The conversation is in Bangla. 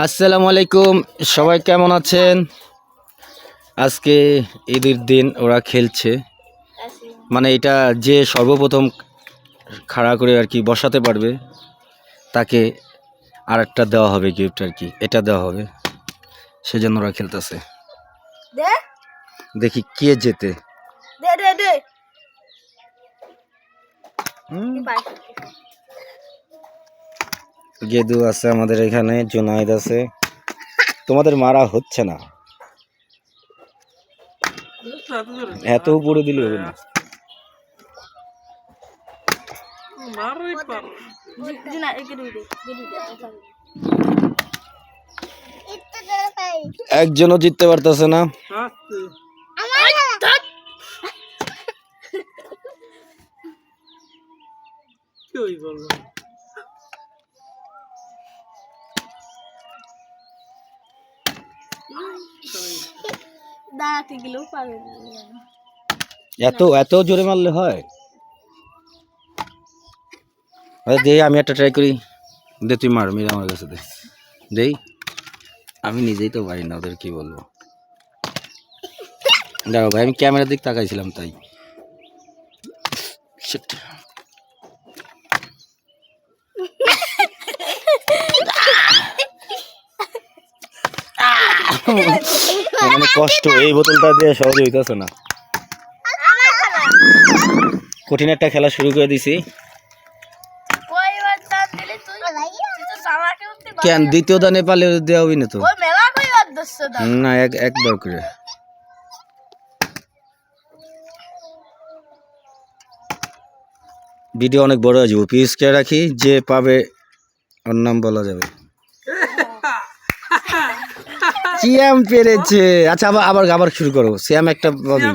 আসসালামু আলাইকুম, সবাই কেমন আছেন? আজকে ঈদের দিন ওরা খেলছে, মানে এটা যে সর্বপ্রথম খাড়া করে আর কি বসাতে পারবে তাকে আর একটা দেওয়া হবে গিফট আর কি, এটা দেওয়া হবে, সেজন্য ওরা খেলতেছে। দেখি কে জেতে। গেদু আছে আমাদের এখানে, জুনাইদ আছে। তোমাদের মারা হচ্ছে না, এত উপরে দিলে হবে না। একজনও জিততে পারতেছে না। এত এত জোরে মারলে হয়? দে, আমি একটা ট্রাই করি। দে তুই মার, মেরে আমার কাছে দে। দেই, আমি নিজেই তো পারি না, ওদের কি বলবো। দেখো ভাই, আমি ক্যামেরার দিক তাকাইছিলাম তাই। Shit. মানে কষ্ট, এই বোতলটা দিয়ে সহজে হইতেছে না। কঠিন একটা খেলা শুরু করে দিছি। কেন দ্বিতীয় দানে পালে দেওয়া হবি না তো? না, একবার করে। ভিডিও অনেক বড় হয়ে যাবে, পিএসকে রাখি, যে পাবে ওর নাম বলা যাবে। সিয়াম পেরেছে। আচ্ছা, আবার আবার আবার শুরু করো। সিয়াম একটা পাবি।